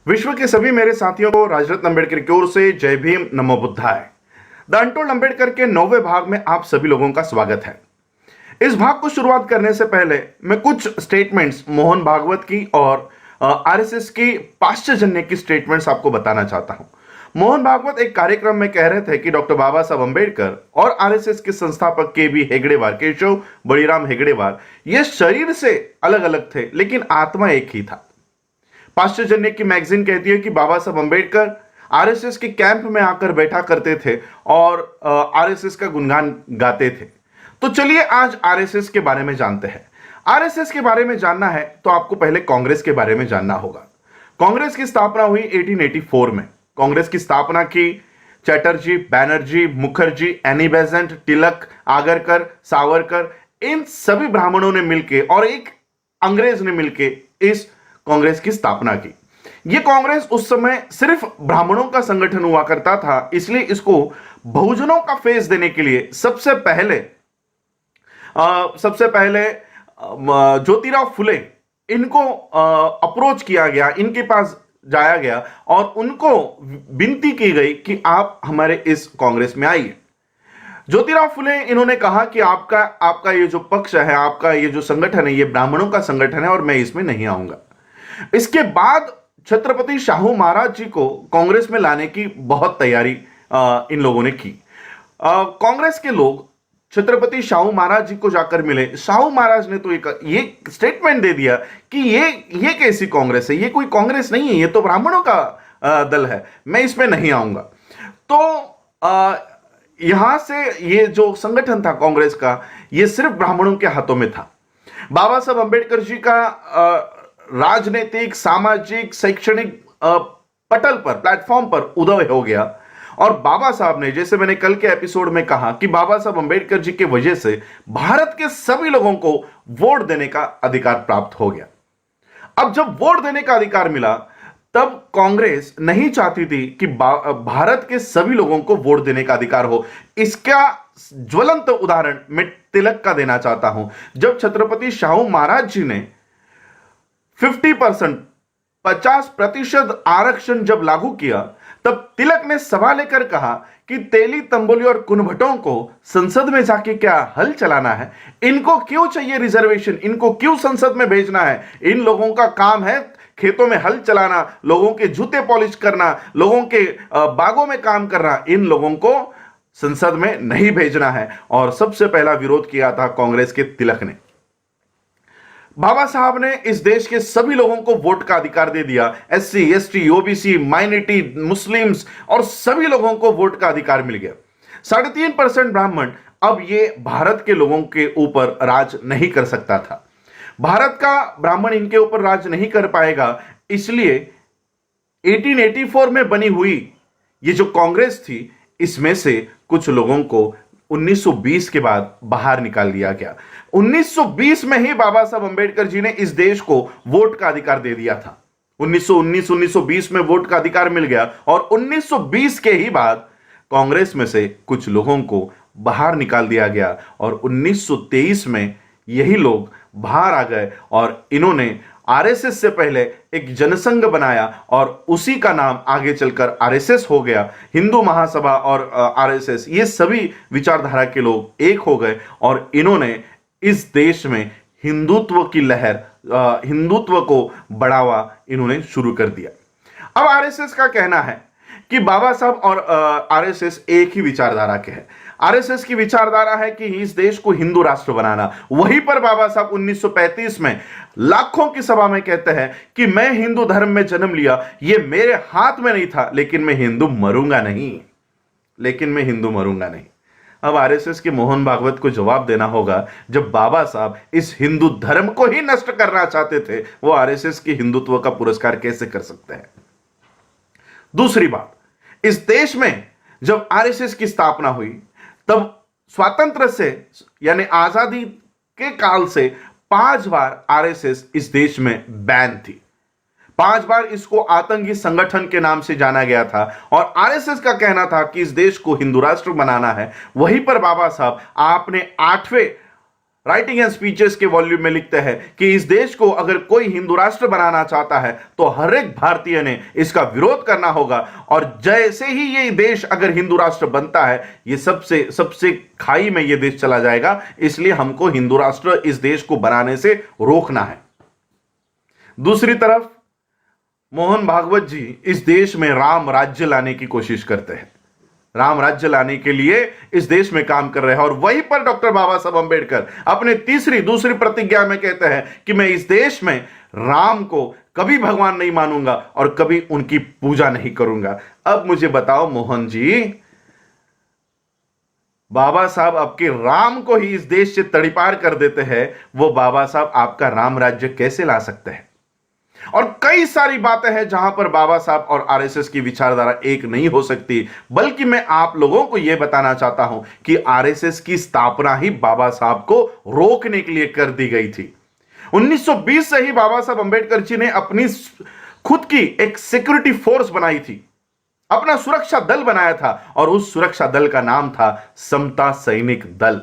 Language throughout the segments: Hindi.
विश्व के सभी मेरे साथियों को राजरत्न अंबेडकर की ओर से जय भीम, नमो बुद्धाय। द अनटोल्ड अंबेडकर के 9वें भाग में आप सभी लोगों का स्वागत है। इस भाग को शुरुआत करने से पहले मैं कुछ स्टेटमेंट्स मोहन भागवत की और आरएसएस की पाश्चजन्य की स्टेटमेंट्स आपको बताना चाहता हूं। मोहन भागवत एक कार्यक्रम में कह रहे थे कि डॉक्टर बाबा साहब अंबेडकर और आरएसएस के संस्थापक के बी हेगड़ेवार, केशव बड़ीराम हेगड़ेवार, ये शरीर से अलग अलग थे लेकिन आत्मा एक ही था। पाश्चजन्य की मैगजीन कहती है कि बाबा साहब अंबेडकर आरएसएस के कैंप में आकर बैठा करते थे और आरएसएस का गुणगान गाते थे। तो चलिए आज आरएसएस के बारे में जानते हैं। आरएसएस के बारे में जानना है तो आपको पहले कांग्रेस के बारे में जानना होगा। कांग्रेस की स्थापना हुई 1884 में। कांग्रेस की स्थापना की चैटर्जी, बैनर्जी, मुखर्जी, एनी बेसेंट, तिलक, आगरकर, सावरकर, इन सभी ब्राह्मणों ने मिलकर और एक अंग्रेज ने मिलकर इस कांग्रेस की स्थापना की। यह कांग्रेस उस समय सिर्फ ब्राह्मणों का संगठन हुआ करता था, इसलिए इसको बहुजनों का फेस देने के लिए सबसे पहले ज्योतिराव फुले इनको अप्रोच किया गया, इनके पास जाया गया और उनको विनती की गई कि आप हमारे इस कांग्रेस में आइए। ज्योतिराव फुले इन्होंने कहा कि आपका ये जो पक्ष है, आपका ये जो संगठन है, ये ब्राह्मणों का संगठन है और मैं इसमें नहीं आऊंगा। इसके बाद छत्रपति शाहू महाराज जी को कांग्रेस में लाने की बहुत तैयारी इन लोगों ने की। कांग्रेस के लोग छत्रपति शाहू महाराज जी को जाकर मिले। शाहू महाराज ने तो ये स्टेटमेंट दे दिया कि ये कैसी कांग्रेस है, ये कोई कांग्रेस नहीं है, ये तो ब्राह्मणों का दल है, मैं इसमें नहीं आऊंगा। तो यहां से ये जो संगठन था कांग्रेस का, ये सिर्फ ब्राह्मणों के हाथों में था। बाबा साहब अंबेडकर जी का राजनीतिक, सामाजिक, शैक्षणिक पटल पर, प्लेटफॉर्म पर उदय हो गया और बाबा साहब ने, जैसे मैंने कल के एपिसोड में कहा कि बाबा साहब अंबेडकर जी की वजह से भारत के सभी लोगों को वोट देने का अधिकार प्राप्त हो गया। अब जब वोट देने का अधिकार मिला तब कांग्रेस नहीं चाहती थी कि भारत के सभी लोगों को वोट देने का अधिकार हो। इसका ज्वलंत उदाहरण मैं तिलक का देना चाहता हूं। जब छत्रपति शाहू महाराज जी ने 50% आरक्षण जब लागू किया तब तिलक ने सवाल लेकर कहा कि तेली, तंबोली और कुनभटों को संसद में जाके क्या हल चलाना है? इनको क्यों चाहिए रिजर्वेशन? इनको क्यों संसद में भेजना है? इन लोगों का काम है खेतों में हल चलाना, लोगों के जूते पॉलिश करना, लोगों के बागों में काम करना। इन लोगों को संसद में नहीं भेजना है। और सबसे पहला विरोध किया था कांग्रेस के तिलक ने। बाबा साहब ने इस देश के सभी लोगों को वोट का अधिकार दे दिया। SC, ST, OBC, minority, Muslims और सभी लोगों को वोट का अधिकार मिल गया। 3.5% ब्राह्मण अब ये भारत के लोगों के ऊपर राज नहीं कर सकता था। भारत का ब्राह्मण इनके ऊपर राज नहीं कर पाएगा, इसलिए 1884 में बनी हुई ये जो कांग्रेस थी, इसमें से कुछ लोगों को 1920 के बाद बाहर निकाल दिया गया। 1920 में ही बाबा साहब अंबेडकर जी ने इस देश को वोट का अधिकार दे दिया था। 1919-1920 में वोट का अधिकार मिल गया और 1920 के ही बाद कांग्रेस में से कुछ लोगों को बाहर निकाल दिया गया और 1923 में यही लोग बाहर आ गए और इन्होंने आरएसएस से पहले एक जनसंघ बनाया और उसी का नाम आगे चलकर आरएसएस हो गया। हिंदू महासभा और आरएसएस, ये सभी विचारधारा के लोग एक हो गए और इन्होंने इस देश में हिंदुत्व की लहर, हिंदुत्व को बढ़ावा इन्होंने शुरू कर दिया। अब आरएसएस का कहना है कि बाबा साहब और आरएसएस एक ही विचारधारा के हैं। आरएसएस की विचारधारा है कि इस देश को हिंदू राष्ट्र बनाना। वहीं पर बाबा साहब 1935 में लाखों की सभा में कहते हैं कि मैं हिंदू धर्म में जन्म लिया, यह मेरे हाथ में नहीं था, लेकिन मैं हिंदू मरूंगा नहीं। अब आरएसएस के मोहन भागवत को जवाब देना होगा, जब बाबा साहब इस हिंदू धर्म को ही नष्ट करना चाहते थे, वो आरएसएस की हिंदुत्व का पुरस्कार कैसे कर सकते हैं? दूसरी बात, इस देश में जब आरएसएस की स्थापना हुई तब स्वातंत्र से यानी आजादी के काल से 5 बार आरएसएस इस देश में बैन थी। 5 बार इसको आतंकी संगठन के नाम से जाना गया था और आरएसएस का कहना था कि इस देश को हिंदू राष्ट्र बनाना है। वहीं पर बाबा साहब आपने 8वें राइटिंग एंड स्पीचेस के वॉल्यूम में लिखते हैं कि इस देश को अगर कोई हिंदू राष्ट्र बनाना चाहता है तो हर एक भारतीय ने इसका विरोध करना होगा, और जैसे ही ये देश अगर हिंदू राष्ट्र बनता है ये सबसे सबसे खाई में ये देश चला जाएगा, इसलिए हमको हिंदू राष्ट्र इस देश को बनाने से रोकना है। दूसरी तरफ मोहन भागवत जी इस देश में राम राज्य लाने की कोशिश करते हैं, राम राज्य लाने के लिए इस देश में काम कर रहे हैं। और वहीं पर डॉक्टर बाबा साहब अंबेडकर अपने दूसरी प्रतिज्ञा में कहते हैं कि मैं इस देश में राम को कभी भगवान नहीं मानूंगा और कभी उनकी पूजा नहीं करूंगा। अब मुझे बताओ मोहन जी, बाबा साहब आपके राम को ही इस देश से तड़ीपार कर देते हैं, वो बाबा साहब आपका राम राज्य कैसे ला सकते हैं? और कई सारी बातें हैं जहां पर बाबा साहब और आरएसएस की विचारधारा एक नहीं हो सकती, बल्कि मैं आप लोगों को यह बताना चाहता हूं कि आरएसएस की स्थापना ही बाबा साहब को रोकने के लिए कर दी गई थी। 1920 से ही बाबा साहब अंबेडकर जी ने अपनी खुद की एक सिक्योरिटी फोर्स बनाई थी, अपना सुरक्षा दल बनाया था, और उस सुरक्षा दल का नाम था समता सैनिक दल।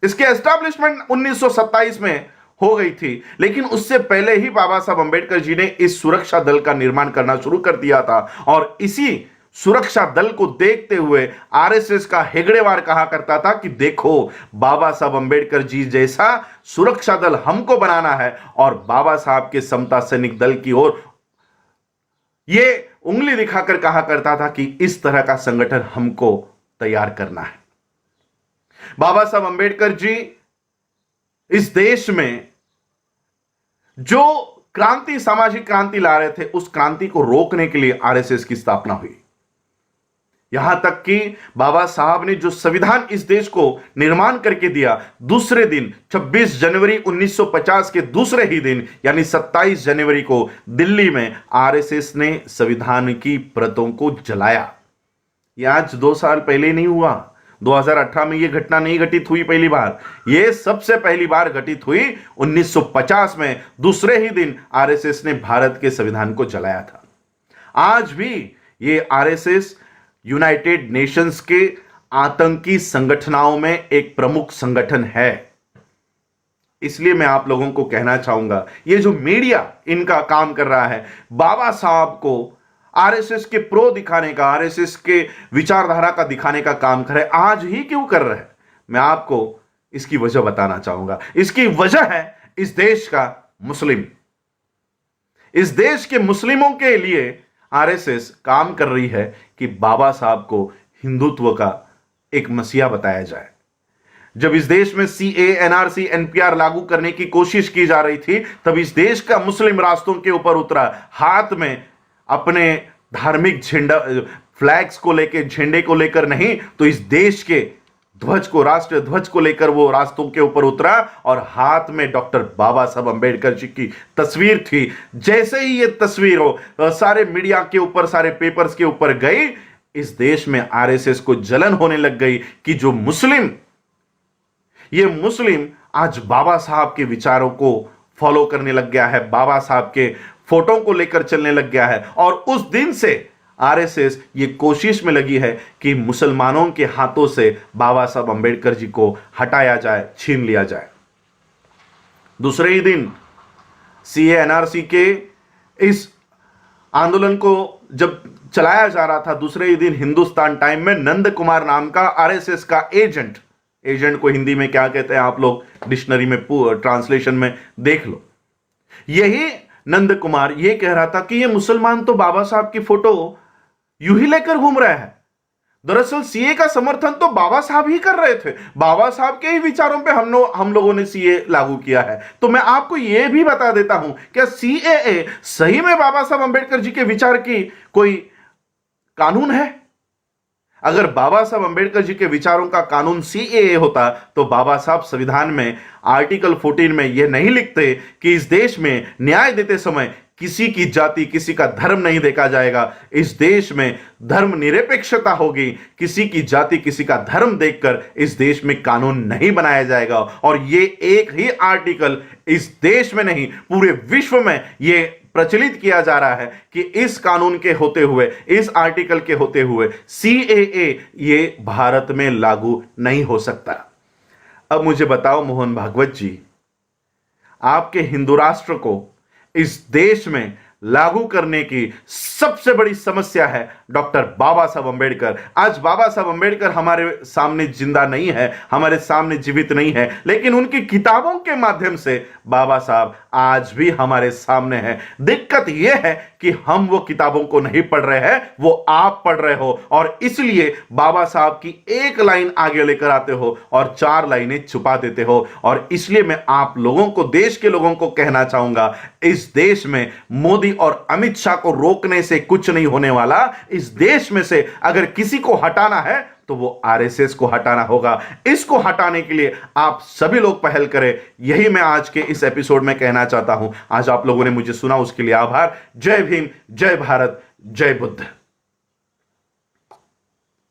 इसके एस्टैब्लिशमेंट 1927 में हो गई थी, लेकिन उससे पहले ही बाबा साहब अंबेडकर जी ने इस सुरक्षा दल का निर्माण करना शुरू कर दिया था। और इसी सुरक्षा दल को देखते हुए आरएसएस का हेगड़ेवार कहा करता था कि देखो, बाबा साहब अंबेडकर जी जैसा सुरक्षा दल हमको बनाना है, और बाबा साहब के समता सैनिक दल की ओर यह उंगली दिखाकर कहा करता था कि इस तरह का संगठन हमको तैयार करना है। बाबा साहब अंबेडकर जी इस देश में जो क्रांति, सामाजिक क्रांति ला रहे थे, उस क्रांति को रोकने के लिए आरएसएस की स्थापना हुई। यहां तक कि बाबा साहब ने जो संविधान इस देश को निर्माण करके दिया, दूसरे दिन 26 जनवरी 1950 के दूसरे ही दिन यानी 27 जनवरी को दिल्ली में आरएसएस ने संविधान की प्रतों को जलाया। यह आज 2 साल पहले नहीं हुआ, 2018 में यह घटना नहीं घटित हुई पहली बार, यह सबसे पहली बार घटित हुई 1950 में। दूसरे ही दिन आरएसएस ने भारत के संविधान को जलाया था। आज भी यह आरएसएस यूनाइटेड नेशंस के आतंकी संगठनों में एक प्रमुख संगठन है। इसलिए मैं आप लोगों को कहना चाहूंगा, यह जो मीडिया इनका काम कर रहा है, बाबा साहब को आरएसएस के प्रो दिखाने का, आरएसएस के विचारधारा का दिखाने का काम करे, आज ही क्यों कर रहे हैं? मैं आपको इसकी वजह बताना चाहूंगा। इसकी वजह है इस देश का मुस्लिम। इस देश के मुस्लिमों के लिए आरएसएस काम कर रही है कि बाबा साहब को हिंदुत्व का एक मसीहा बताया जाए। जब इस देश में सीए, एनआरसी, एनपीआर लागू करने की कोशिश की जा रही थी, तब इस देश का मुस्लिम रास्तों के ऊपर उतरा, हाथ में अपने धार्मिक झंडा, फ्लैग्स को लेकर, झंडे को लेकर नहीं, तो इस देश के ध्वज को, राष्ट्रीय ध्वज को लेकर वो रास्तों के ऊपर उतरा, और हाथ में डॉक्टर बाबा साहब अंबेडकर जी की तस्वीर थी। जैसे ही ये तस्वीर हो सारे मीडिया के ऊपर, सारे पेपर्स के ऊपर गई, इस देश में आरएसएस को जलन होने लग गई कि जो मुस्लिम, ये मुस्लिम आज बाबा साहब के विचारों को फॉलो करने लग गया है, बाबा साहब के फोटो को लेकर चलने लग गया है। और उस दिन से आरएसएस ये कोशिश में लगी है कि मुसलमानों के हाथों से बाबा साहब अंबेडकर जी को हटाया जाए, छीन लिया जाए। दूसरे ही दिन सीए, एनआरसी के इस आंदोलन को जब चलाया जा रहा था, दूसरे ही दिन हिंदुस्तान टाइम में नंद कुमार नाम का आरएसएस का एजेंट को हिंदी में क्या कहते हैं आप लोग डिक्शनरी में ट्रांसलेशन में देख लो, यही नंद कुमार ये कह रहा था कि ये मुसलमान तो बाबा साहब की फोटो यूं ही लेकर घूम रहा है। दरअसल सीए का समर्थन तो बाबा साहब ही कर रहे थे, बाबा साहब के ही विचारों पे हम लोगों ने सीए लागू किया है। तो मैं आपको यह भी बता देता हूं, क्या सीएए सही में बाबा साहब अंबेडकर जी के विचार की कोई कानून है? अगर बाबा साहब अंबेडकर जी के विचारों का कानून सीएए होता तो बाबा साहब संविधान में आर्टिकल 14 में यह नहीं लिखते कि इस देश में न्याय देते समय किसी की जाति, किसी का धर्म नहीं देखा जाएगा। इस देश में धर्म निरपेक्षता होगी, किसी की जाति, किसी का धर्म देखकर इस देश में कानून नहीं बनाया जाएगा। और ये एक ही आर्टिकल इस देश में नहीं, पूरे विश्व में ये प्रचलित किया जा रहा है कि इस कानून के होते हुए, इस आर्टिकल के होते हुए सीएए ये भारत में लागू नहीं हो सकता। अब मुझे बताओ मोहन भागवत जी, आपके हिंदू राष्ट्र को इस देश में लागू करने की सबसे बड़ी समस्या है डॉक्टर बाबा साहब अंबेडकर। आज बाबा साहब अंबेडकर हमारे सामने जिंदा नहीं है, हमारे सामने जीवित नहीं है, लेकिन उनकी किताबों के माध्यम से बाबा साहब आज भी हमारे सामने हैं। दिक्कत यह है कि हम वो किताबों को नहीं पढ़ रहे हैं, वो आप पढ़ रहे हो, और इसलिए बाबा साहब की एक लाइन आगे लेकर आते हो और 4 लाइनें छुपा देते हो। और इसलिए मैं आप लोगों को, देश के लोगों को कहना चाहूंगा, इस देश में मोदी और अमित शाह को रोकने से कुछ नहीं होने वाला। इस देश में से अगर किसी को हटाना है तो वो आरएसएस को हटाना होगा। इसको हटाने के लिए आप सभी लोग पहल करें, यही मैं आज के इस एपिसोड में कहना चाहता हूं। आज आप लोगों ने मुझे सुना, उसके लिए आभार। जय भीम, जय भारत, जय बुद्ध।